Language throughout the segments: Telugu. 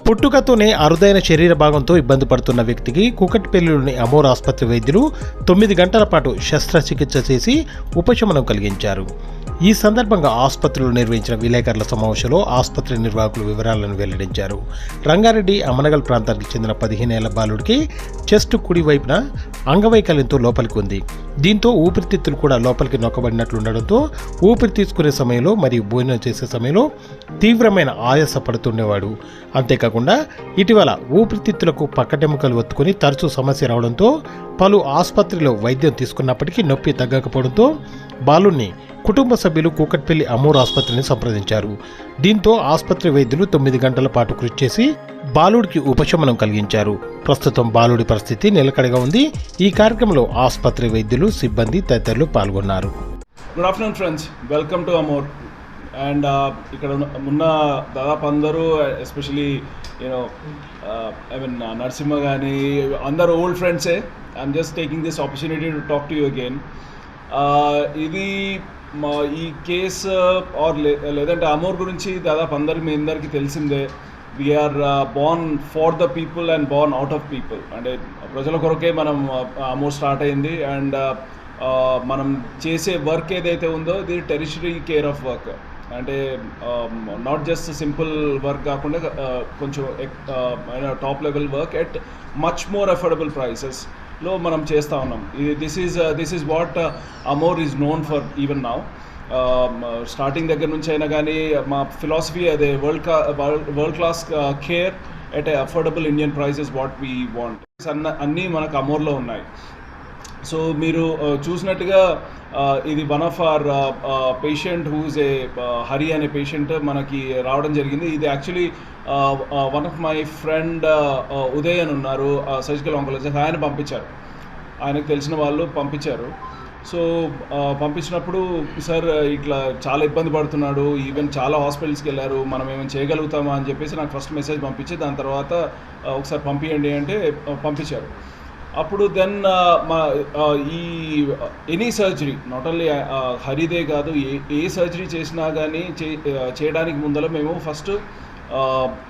పుట్టుకతోనే అరుదైన శరీర భాగంతో ఇబ్బంది పడుతున్న వ్యక్తికి కూకట్పల్లిలోని అమోర్ ఆసుపత్రి వైద్యులు 9 గంటల పాటు శస్త్రచికిత్స చేసి ఉపశమనం కలిగించారు. ఈ సందర్భంగా ఆసుపత్రిలో నిర్వహించిన విలేకరుల సమావేశంలో ఆసుపత్రి నిర్వాహకులు వివరాలను వెల్లడించారు. రంగారెడ్డి అమనగల్ ప్రాంతానికి చెందిన 15 ఏళ్ల బాలుడికి చెస్ట్ కుడి వైపున అంగవైకల్యంతో లోపలికి ఉంది. దీంతో ఊపిరితిత్తులు కూడా లోపలికి నొక్కబడినట్లుండడంతో ఊపిరి తీసుకునే సమయంలో మరియు భోజనం చేసే సమయంలో తీవ్రమైన ఆయాస పడుతుండేవాడు. అంతేకాకుండా ఇటీవల ఊపిరితిత్తులకు పక్కటెముకలు ఒత్తుకొని తరచూ సమస్య రావడంతో పలు ఆసుపత్రిలో వైద్యం తీసుకున్నప్పటికీ నొప్పి తగ్గకపోవడంతో బాలుడిని కుటుంబ సభ్యులు కూకట్పల్లి అమోర్ ఆసుపత్రిని సంప్రదించారు. దీంతో ఆసుపత్రి వైద్యులు 9 గంటల పాటు కృషి చేసి బాలుడికి ఉపశమనం కలిగించారు. ప్రస్తుతం బాలుడి పరిస్థితి నిలకడగా ఉంది. ఈ కార్యక్రమంలో ఆసుపత్రి వైద్యులు, సిబ్బంది తదితరులు పాల్గొన్నారు. Good afternoon friends, welcome to Amor. And ఇక్కడ ఉన్న దాదాపు అందరూ ఎస్పెషలీ నరసింహ కానీ అందరూ ఓల్డ్ ఫ్రెండ్సే. I'm just taking this opportunity to talk to you again. ఇది ఈ కేసు లేదంటే అమోర్ గురించి దాదాపు మీ అందరికీ తెలిసిందే. We are born for the people and born out of people. అంటే ప్రజల కొరకే మనం అమోర్ స్టార్ట్ అయింది. అండ్ మనం చేసే వర్క్ ఏదైతే ఉందో ఇది టెరిషరీ కేర్ ఆఫ్ వర్క్. అంటే నాట్ జస్ట్ సింపుల్ వర్క్ కాకుండా కొంచెం top level work at much more affordable ప్రైసెస్లో మనం చేస్తూ ఉన్నాం. This is what Amor is known for even now. Starting దగ్గర నుంచి అయినా కానీ మా ఫిలాసఫీ అదే world class care at affordable Indian prices what we want. అన్నీ మనకు అమోర్లో ఉన్నాయి. సో మీరు చూసినట్టుగా ఇది one of our patient whose a Hari అనే పేషెంట్ మనకి రావడం జరిగింది. ఇది actually one of my friend Uday అని ఉన్నారు, సర్జికల్ ఆంకాలజిస్ట్. ఆయన పంపించారు, ఆయనకు తెలిసిన వాళ్ళు పంపించారు. సో పంపించినప్పుడు సార్ ఇట్లా చాలా ఇబ్బంది పడుతున్నాడు, ఈవెన్ చాలా హాస్పిటల్స్కి వెళ్ళారు, మనం ఏమైనా చేయగలుగుతామా అని చెప్పేసి నాకు ఫస్ట్ మెసేజ్ పంపించి దాని తర్వాత ఒకసారి పంపించండి అంటే పంపించారు. అప్పుడు దెన్ ఈ ఎనీ సర్జరీ, నాట్ ఓన్లీ హరిదే కాదు, ఏ సర్జరీ చేసినా కానీ చేయడానికి ముందర మేము ఫస్ట్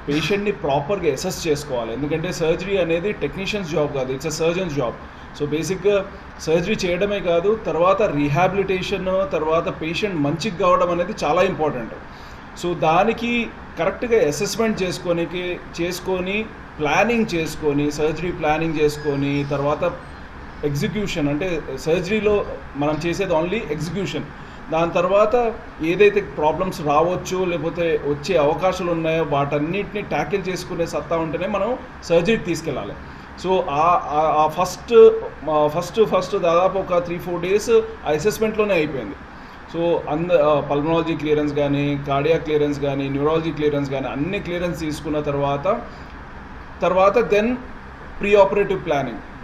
పేషెంట్ని ప్రాపర్గా అసెస్ చేసుకోవాలి. ఎందుకంటే సర్జరీ అనేది టెక్నీషియన్స్ జాబ్ కాదు, it's a surgeons job. So బేసిక్గా సర్జరీ చేయడమే కాదు, తర్వాత రీహాబిలిటేషన్, తర్వాత పేషెంట్ మంచిగా కావడం అనేది చాలా ఇంపార్టెంట్. సో దానికి కరెక్ట్గా అసెస్మెంట్ చేసుకొని ప్లానింగ్ చేసుకొని, సర్జరీ ప్లానింగ్ చేసుకొని, తర్వాత ఎగ్జిక్యూషన్, అంటే సర్జరీలో మనం చేసేది ఓన్లీ ఎగ్జిక్యూషన్. దాని తర్వాత ఏదైతే ప్రాబ్లమ్స్ రావచ్చు లేకపోతే వచ్చే అవకాశాలు ఉన్నాయో వాటన్నిటిని ట్యాకిల్ చేసుకునే సత్తా ఉంటేనే మనం సర్జరీకి తీసుకెళ్ళాలి. సో ఆ ఫస్ట్ దాదాపు ఒక 3-4 డేస్ ఆ అసెస్మెంట్లోనే అయిపోయింది. సో పల్మనాలజీ క్లియరెన్స్ కానీ, కార్డియాక్ క్లియరెన్స్ కానీ, న్యూరాలజీ క్లియరెన్స్ కానీ అన్ని క్లియరెన్స్ తీసుకున్న తర్వాత దెన్ ప్రీ ఆపరేటివ్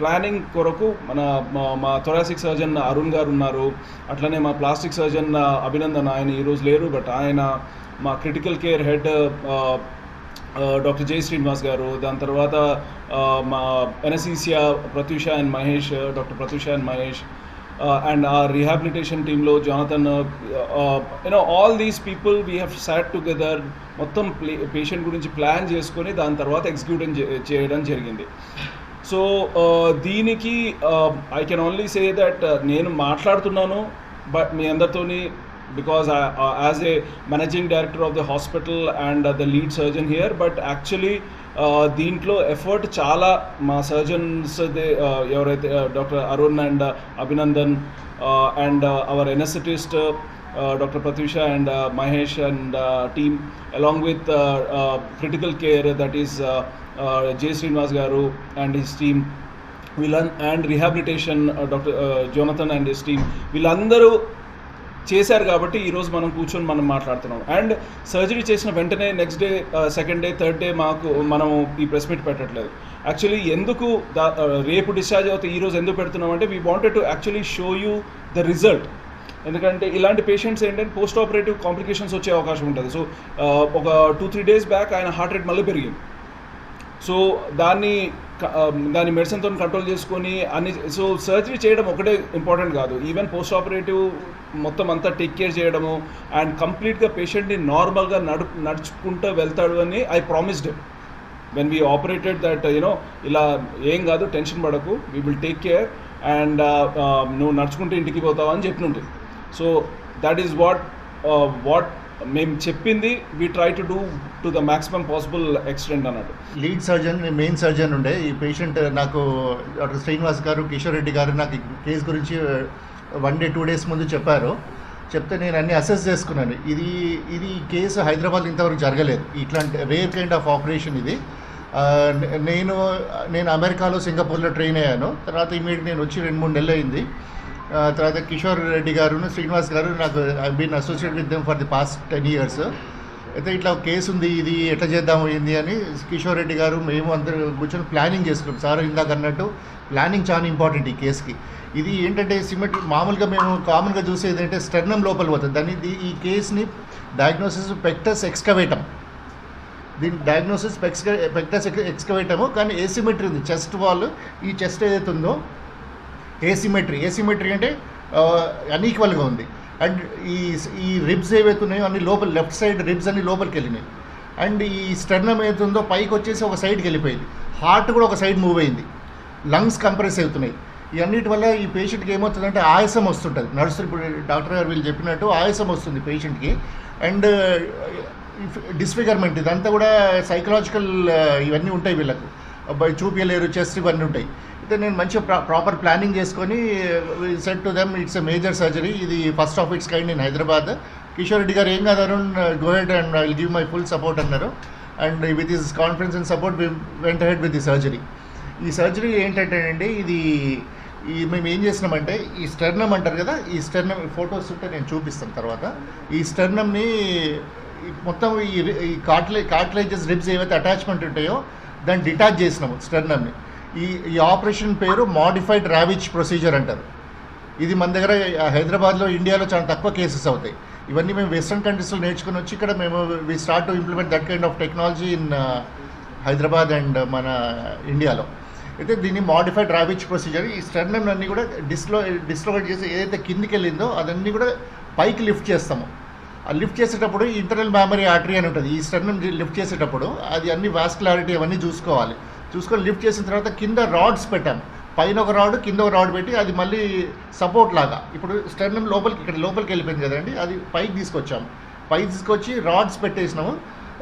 ప్లానింగ్ కొరకు మా థొరాసిక్ సర్జన్ అరుణ్ గారు ఉన్నారు. అట్లనే మా ప్లాస్టిక్ సర్జన్ అభినందన్, ఆయన ఈరోజు లేరు, బట్ ఆయన మా క్రిటికల్ కేర్ హెడ్ డాక్టర్ జై శ్రీనివాస్ గారు, దాని తర్వాత మా anaesthesia Pratyusha and Mahesh, doctor Pratyusha and Mahesh, and our rehabilitation team lo Jonathan, all these people we have sat together, మొత్తం పేషెంట్ గురించి ప్లాన్ చేసుకొని దాని తర్వాత ఎగ్జిక్యూట్ చేయడం జరిగింది. సో దీనికి I can only say that నేను మాట్లాడుతున్నాను బట్ మీ అందరితోని because as a managing director of the hospital and the lead surgeon here, but actually దీంట్లో ఎఫర్ట్ చాలా మా సర్జన్స్ ఎవరైతే doctor Arun and Abhinandan and our anaesthetist doctor Pratyusha and Mahesh and team along with critical care that is J Srinivas గారు and his team and rehabilitation doctor Jonathan and his team, వీళ్ళందరూ చేశారు కాబట్టి ఈరోజు మనం కూర్చొని మనం మాట్లాడుతున్నాం. అండ్ సర్జరీ చేసిన వెంటనే next day, second day, third day మనము ఈ ప్రెస్ మీట్ పెట్టట్లేదు. యాక్చువల్లీ ఎందుకు రేపు డిశ్చార్జ్ అవుతే ఈరోజు ఎందుకు పెడుతున్నాం అంటే we wanted to actually show you the result. ఎందుకంటే ఇలాంటి పేషెంట్స్ ఏంటంటే పోస్ట్ ఆపరేటివ్ కాంప్లికేషన్స్ వచ్చే అవకాశం ఉంటుంది. సో ఒక 2-3 డేస్ బ్యాక్ ఆయన హార్ట్ రేట్ మళ్ళీ పెరిగింది. సో దాన్ని మెడిసిన్తో కంట్రోల్ చేసుకొని సో సర్జరీ చేయడం ఒకటే ఇంపార్టెంట్ కాదు, ఈవెన్ పోస్ట్ ఆపరేటివ్ మొత్తం అంతా టేక్ కేర్ చేయడము అండ్ కంప్లీట్గా పేషెంట్ని నార్మల్గా నడుచుకుంటూ వెళ్తాడు అని I promised him. When we operated that ఇలా ఏం కాదు, టెన్షన్ పడకు, we will take care and నువ్వు నడుచుకుంటే ఇంటికి పోతావు అని చెప్పినుంటుంది. సో దట్ ఈస్ వాట్ మేము చెప్పింది we try to do to the maximum possible extent అన్నట్టు. లీడ్ సర్జన్, మెయిన్ సర్జన్ ఉండే ఈ పేషెంట్ నాకు డాక్టర్ శ్రీనివాస్ గారు, కిషోర్ రెడ్డి గారు నాకు ఈ కేసు గురించి 1 day 2 days ముందు చెప్పారు. చెప్తే నేను అన్ని అసెస్ చేసుకున్నాను. ఇది కేసు హైదరాబాద్ ఇంతవరకు జరగలేదు, ఇట్లాంటి రేర్ కైండ్ ఆఫ్ ఆపరేషన్ ఇది. నేను అమెరికాలో, సింగపూర్లో ట్రైన్ అయ్యాను. తర్వాత ఇమీడియట్ నేను వచ్చి 2-3 నెలలు అయింది. తర్వాత కిషోర్ రెడ్డి గారు, శ్రీనివాస్ గారు, నాకు I been associate with them for the past 10 years. అయితే ఇట్లా కేసు ఉంది, ఇది ఎట్లా చేద్దాము ఏంది అని కిషోర్ రెడ్డి గారు మేము అందరూ కూర్చొని ప్లానింగ్ చేసుకున్నాం. సార్ ఇందాక అన్నట్టు ప్లానింగ్ చాలా ఇంపార్టెంట్ ఈ కేసుకి. ఇది ఏంటంటే సిమెట్రీ మామూలుగా మేము కామన్గా చూసేది ఏంటంటే స్టెర్నం లోపల పోతుంది. దాన్ని ఈ కేసుని డయాగ్నోసిస్ పెక్టస్ ఎక్స్కవేటమ్, దీని డయాగ్నోసిస్ పెక్టస్ ఎక్స్కవేటము. కానీ ఏసిమెట్రీ ఉంది, చెస్ట్ వాల్, ఈ చెస్ట్ ఏదైతే ఉందో ఏసిమెట్రీ అంటే అన్ఈక్వల్గా ఉంది. అండ్ ఈ రిబ్స్ ఏవైతే ఉన్నాయో అన్ని లోపల, లెఫ్ట్ సైడ్ రిబ్స్ అన్ని లోపలికి వెళ్ళినాయి. అండ్ ఈ స్టెర్నం ఏదైతే ఉందో పైకి వచ్చేసి ఒక సైడ్కి వెళ్ళిపోయింది. హార్ట్ కూడా ఒక సైడ్ మూవ్ అయింది. లంగ్స్ కంప్రెస్ అవుతున్నాయి. ఇవన్నిటి వల్ల ఈ పేషెంట్కి ఏమవుతుందంటే ఆయాసం వస్తుంటుంది. నర్సు ఇప్పుడు డాక్టర్ గారు వీళ్ళు చెప్పినట్టు ఆయాసం వస్తుంది పేషెంట్కి. అండ్ డిస్ఫిగర్మెంట్, ఇదంతా కూడా సైకలాజికల్ ఇవన్నీ ఉంటాయి వీళ్ళకు, చూపించలేరు, చెస్ట్ ఇవన్నీ ఉంటాయి. అయితే నేను మంచిగా ప్రాపర్ ప్లానింగ్ చేసుకొని set to them it's a major surgery, ఇది first of its kind in Hyderabad. Kishore Reddy గారు ఏం కాదు, go ahead and I will give my full support అన్నారు. And with his confidence and support we went ahead with the surgery. ఈ సర్జరీ ఏంటంటే అండి, మేము ఏం చేసినామంటే ఈ స్టెర్నం అంటారు కదా, ఈ స్టెర్నం ఫొటోస్ ఉంటే నేను చూపిస్తాను తర్వాత. ఈ స్టెర్నంని మొత్తం ఈ కార్టిలేజెస్ రిబ్స్ ఏవైతే అటాచ్మెంట్ ఉంటాయో దాన్ని డిటాచ్ చేసినాము స్టెర్నంని. ఈ ఆపరేషన్ పేరు మాడిఫైడ్ రావిచ్ ప్రొసీజర్ అంటారు. ఇది మన దగ్గర హైదరాబాద్లో, ఇండియాలో చాలా తక్కువ కేసెస్ అవుతాయి. ఇవన్నీ మేము వెస్ట్రన్ కంట్రీస్లో నేర్చుకుని వచ్చి ఇక్కడ మేము we start to implement that kind of technology in Hyderabad and మన ఇండియాలో. అయితే దీన్ని మాడిఫైడ్ రావిచ్ ప్రొసీజర్. ఈ స్టెర్నం అన్నీ కూడా డిస్లోకేట్ చేసి ఏదైతే కిందికి వెళ్ళిందో అదన్నీ కూడా పైకి లిఫ్ట్ చేస్తాము. ఆ లిఫ్ట్ చేసేటప్పుడు ఇంటర్నల్ మెమరీ ఆర్టరీ అని ఉంటుంది. ఈ స్టెర్నం లిఫ్ట్ చేసేటప్పుడు అది అన్ని వాస్కులారిటీ అవన్నీ చూసుకొని లిఫ్ట్ చేసిన తర్వాత కింద రాడ్స్ పెట్టాము. పైన ఒక రాడ్, కింద ఒక రాడ్ పెట్టి అది మళ్ళీ సపోర్ట్ లాగా. ఇప్పుడు స్టెర్నం లోపలికి వెళ్ళిపోయింది కదండి, అది పైకి తీసుకొచ్చి రాడ్స్ పెట్టేసినాము.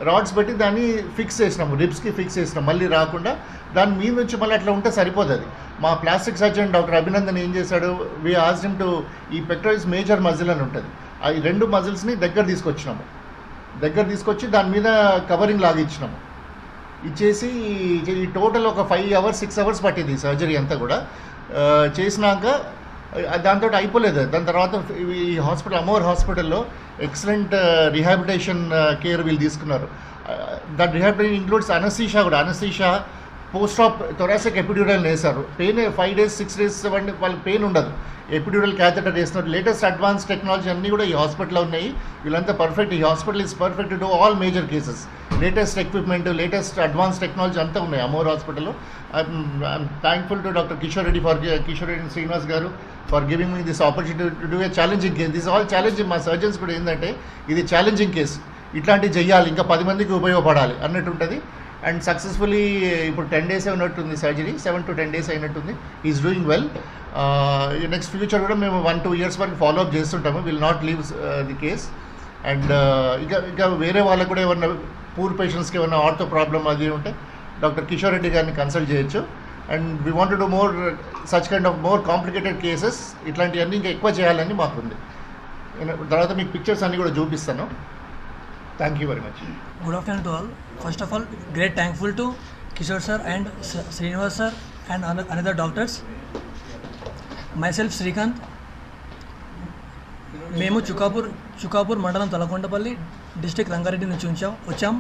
రాడ్స్ పెట్టి దాన్ని ఫిక్స్ చేసినాము, రిబ్స్కి ఫిక్స్ చేసినాము, మళ్ళీ రాకుండా. దాని మీద నుంచి మళ్ళీ అట్లా ఉంటే సరిపోదు. అది మా ప్లాస్టిక్ సర్జన్ డాక్టర్ అభినందన్ ఏం చేశాడు, వి ఆస్క్డ్ హిమ్ టు, ఈ పెక్టోరల్స్ మేజర్ మజిల్ అని ఉంటుంది, ఆ 2 మజిల్స్ని దగ్గర తీసుకొచ్చి దాని మీద కవరింగ్ లాగా ఇచ్చేసి ఈ టోటల్ ఒక 5 hours 6 hours పట్టింది ఈ సర్జరీ అంతా కూడా. చేసినాక దాంతో అయిపోలేదు. దాని తర్వాత ఈ హాస్పిటల్, అమోర్ హాస్పిటల్లో ఎక్సలెంట్ రిహాబిలిటేషన్ కేర్ వీళ్ళు తీసుకున్నారు. That rehabilitation includes anaesthesia, post AAP thoracic epidural వేశారు. పెయిన్ 5 days 6 days వాళ్ళకి పెయిన్ ఉండదు. ఎపిడ్యూరల్ క్యాథెటర్ వేస్తున్నారు. లేటెస్ట్ అడ్వాన్స్ టెక్నాలజీ అన్నీ కూడా ఈ హాస్పిటల్లో ఉన్నాయి. వీళ్ళంతా పర్ఫెక్ట్. ఈ hospital is perfect to do all major cases. Latest equipment, latest advance technology అంతా ఉన్నాయి అమోర్ హాస్పిటల్లో. I'm thankful to doctor Kishore Reddy Srinivas గారు for giving me this opportunity to do a challenging case. This all challenging. మా సర్జన్స్ కూడా ఏంటంటే ఇది ఛాలెంజింగ్ కేసు, ఇట్లాంటివి చెయ్యాలి, ఇంకా 10 మందికి ఉపయోగపడాలి అన్నట్టు ఉంటుంది. అండ్ సక్సెస్ఫుల్లీ ఇప్పుడు 10 days అయినట్టుంది సర్జరీ, 7 to 10 days అయినట్టుంది. Is doing well. Next future కూడా మేము 1-2 years వరకు ఫాలోఅప్ చేస్తుంటాము. Will not leave the case. And ఇంకా వేరే వాళ్ళకు కూడా ఏమన్నా పూర్ పేషెంట్స్కి ఏమన్నా ఆర్థో ప్రాబ్లమ్ అది ఉంటే డాక్టర్ కిషోర్ రెడ్డి గారిని కన్సల్ట్ చేయొచ్చు. And we want to do more such kind of more complicated cases. ఇట్లాంటివన్నీ ఇంకా ఎక్కువ చేయాలని మాకుంది. తర్వాత మీకు పిక్చర్స్ అన్నీ కూడా చూపిస్తాను. Thank you very much. Good afternoon to all. First of all, great thankful to Kishore sir and Srinivas sir and another doctors. Myself Srikanth. మేము చుకాపూర్ మండలం తలకొండపల్లి, డిస్ట్రిక్ట్ రంగారెడ్డి నుంచి వచ్చాం.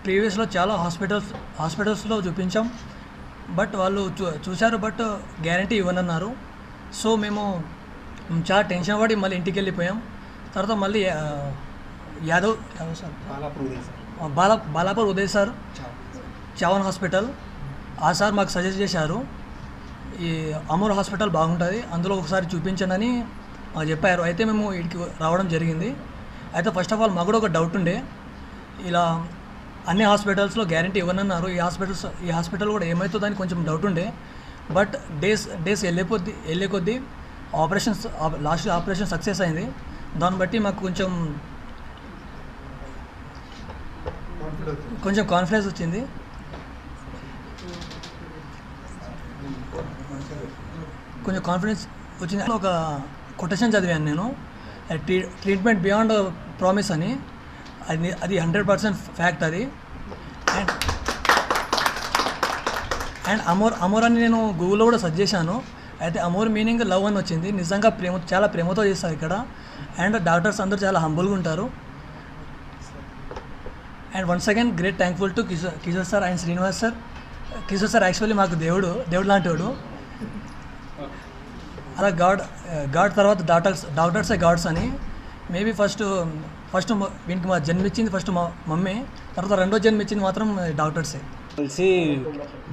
ప్రీవియస్లో చాలా హాస్పిటల్స్లో చూపించాం. బట్ వాళ్ళు చూశారు, బట్ గ్యారంటీ ఇవ్వనన్నారు. సో మేము చాలా టెన్షన్ పడి మళ్ళీ ఇంటికి వెళ్ళిపోయాం. తర్వాత మళ్ళీ Yadav sir, Balapur Uday sir, చవన్ hospital, ఆ సార్ మాకు సజెస్ట్ చేశారు ఈ అమోర్ హాస్పిటల్ బాగుంటుంది, అందులో ఒకసారి చూపించండి అని చెప్పారు. అయితే మేము ఇక్కడికి రావడం జరిగింది. అయితే ఫస్ట్ ఆఫ్ ఆల్ మాకు కూడా ఒక డౌట్ ఉండే, ఇలా అన్ని హాస్పిటల్స్లో గ్యారంటీ ఇవ్వనన్నారు. ఈ హాస్పిటల్ కూడా ఏమవుతుందని కొంచెం డౌట్ ఉండే. బట్ డేస్ వెళ్ళే కొద్దీ లాస్ట్ ఆపరేషన్ సక్సెస్ అయింది. దాన్ని బట్టి మాకు కొంచెం కాన్ఫిడెన్స్ వచ్చింది. ఒక కొటేషన్ చదివాను నేను, ట్రీట్మెంట్ బియాండ్ ప్రామిస్ అని. అది 100% ఫ్యాక్ట్ అది. అండ్ అమోర్ అని నేను గూగుల్లో కూడా సెర్చ్ చేశాను. అయితే అమోర్ మీనింగ్ లవ్ అని వచ్చింది. నిజంగా చాలా ప్రేమతో చేస్తారు ఇక్కడ. అండ్ డాక్టర్స్ అందరూ చాలా హంబుల్గా ఉంటారు. And once again great thankful to Kishore sir and Srinivas sir. Kishore sir actually మాకు దేవుడు లాంటి వాడు. అలా గాడ్ తర్వాత డాక్టర్సే గాడ్స్ అని. మేబీ ఫస్ట్ వీనికి మా జన్మిచ్చింది ఫస్ట్ మా మమ్మీ, తర్వాత రెండో జన్మిచ్చింది మాత్రం డాక్టర్సే. కలిసి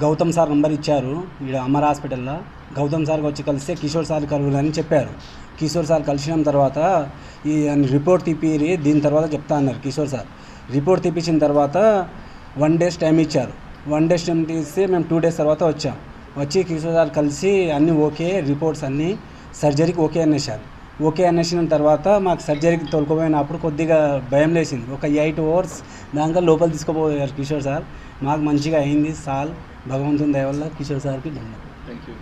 గౌతమ్ సార్ నంబర్ ఇచ్చారు ఇక్కడ అమర్ హాస్పిటల్లో. గౌతమ్ సార్కి వచ్చి కలిస్తే కిషోర్ సార్ కలుగులని చెప్పారు. కిషోర్ సార్ కలిసిన తర్వాత ఈ రిపోర్ట్ తీపిరి, దీని తర్వాత చెప్తా అన్నారు కిషోర్ సార్. రిపోర్ట్ తీపించిన తర్వాత 1 days టైం ఇచ్చారు. 1 days టైం తీస్తే మేము 2 days తర్వాత వచ్చి కిషోర్ సార్ కలిసి అన్నీ ఓకే, రిపోర్ట్స్ అన్నీ సర్జరీకి ఓకే అనేసారు. ఓకే అనేసిన తర్వాత మాకు సర్జరీకి తోలుకుపోయినప్పుడు కొద్దిగా భయం లేసింది. ఒక 8 hours దాకా లోపల తీసుకుపోయారు కిషోర్ సార్. మాకు మంచిగా అయింది. భగవంతుని దయ వల్ల కిషోర్ సార్కి ధన్యవాదాలు. Thank you.